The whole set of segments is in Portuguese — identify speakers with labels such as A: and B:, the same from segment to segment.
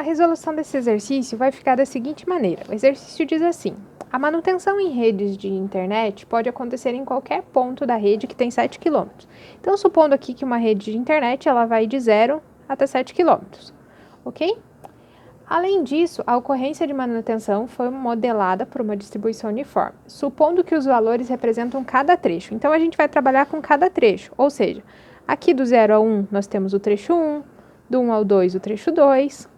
A: a resolução desse exercício vai ficar da seguinte maneira. O exercício diz assim: a manutenção em redes de internet pode acontecer em qualquer ponto da rede que tem 7 km. Então, supondo aqui que uma rede de internet ela vai de 0 até 7 km, ok? Além disso, a ocorrência de manutenção foi modelada por uma distribuição uniforme, supondo que os valores representam cada trecho. Então, a gente vai trabalhar com cada trecho, ou seja, aqui do 0 ao 1 nós temos o trecho 1, do 1 ao 2 o trecho 2,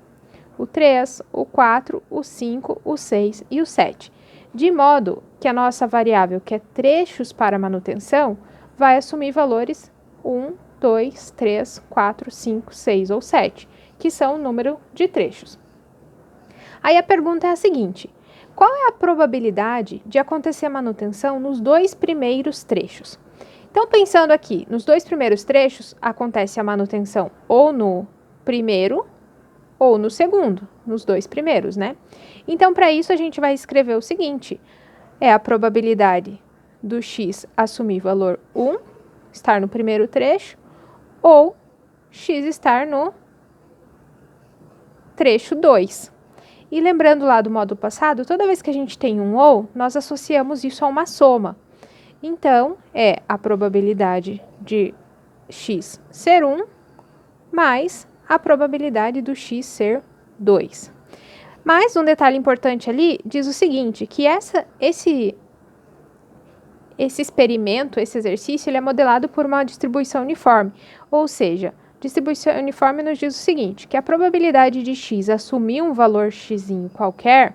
A: o 3, o 4, o 5, o 6 e o 7. De modo que a nossa variável, que é trechos para manutenção, vai assumir valores 1, 2, 3, 4, 5, 6 ou 7, que são o número de trechos. Aí a pergunta é a seguinte: qual é a probabilidade de acontecer a manutenção nos dois primeiros trechos? Então, pensando aqui, nos dois primeiros trechos, acontece a manutenção ou no primeiro ou no segundo, nos dois primeiros, né? Então, para isso, a gente vai escrever o seguinte: é a probabilidade do x assumir valor 1, estar no primeiro trecho, ou x estar no trecho 2. E lembrando lá do módulo passado, toda vez que a gente tem um ou, nós associamos isso a uma soma. Então, é a probabilidade de x ser 1 mais a probabilidade do x ser 2. Mas um detalhe importante ali diz o seguinte, que esse experimento, esse exercício, ele é modelado por uma distribuição uniforme. Ou seja, distribuição uniforme nos diz o seguinte, que a probabilidade de x assumir um valor x qualquer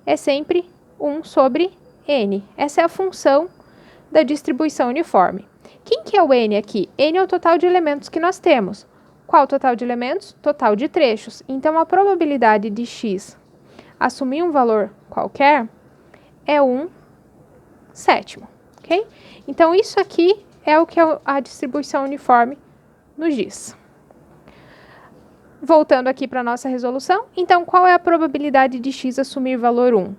A: é sempre 1 sobre n. Essa é a função da distribuição uniforme. Quem que é o n aqui? N é o total de elementos que nós temos. Qual o total de elementos? Total de trechos. Então, a probabilidade de x assumir um valor qualquer é 1/7, ok? Então, isso aqui é o que a distribuição uniforme nos diz. Voltando aqui para a nossa resolução, então, qual é a probabilidade de x assumir valor 1?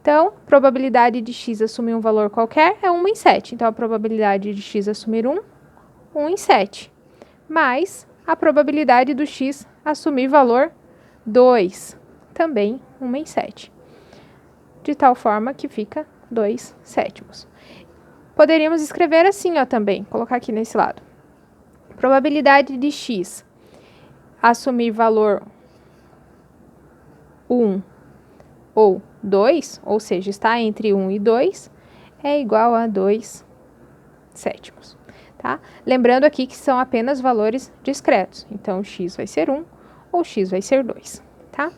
A: Então, probabilidade de x assumir um valor qualquer é 1/7. Então, a probabilidade de x assumir 1/7. Mais a probabilidade do x assumir valor 2, também 1/7. De tal forma que fica 2/7. Poderíamos escrever assim, ó, também, colocar aqui nesse lado. Probabilidade de x assumir valor 1 ou 2, ou seja, está entre 1 e 2, é igual a 2/7. Tá? Lembrando aqui que são apenas valores discretos. Então, x vai ser 1 ou x vai ser 2. Tá?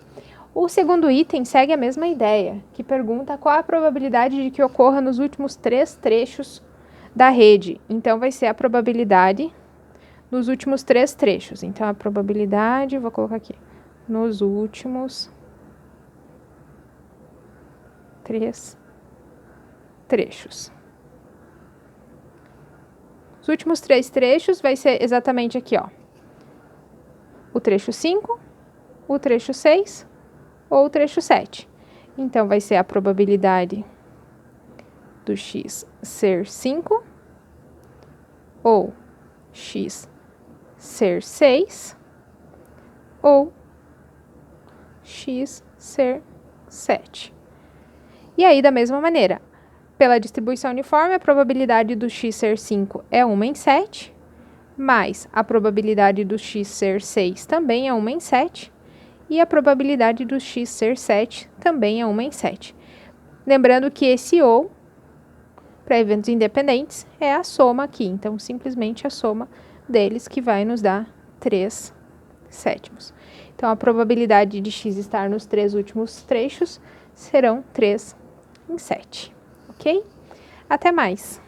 A: O segundo item segue a mesma ideia, que pergunta qual a probabilidade de que ocorra nos últimos 3 trechos da rede. Então, vai ser a probabilidade nos últimos 3 trechos. Então, a probabilidade, vou colocar aqui, nos últimos 3 trechos. Os últimos 3 trechos vai ser exatamente aqui, ó. O trecho 5, o trecho 6 ou o trecho 7. Então, vai ser a probabilidade do x ser 5 ou x ser 6 ou x ser 7. E aí, da mesma maneira, pela distribuição uniforme, a probabilidade do x ser 5 é 1/7, mais a probabilidade do x ser 6 também é 1/7, e a probabilidade do x ser 7 também é 1/7. Lembrando que esse ou, para eventos independentes, é a soma aqui. Então, simplesmente a soma deles que vai nos dar 3/7. Então, a probabilidade de x estar nos 3 últimos trechos serão 3/7. Ok? Até mais!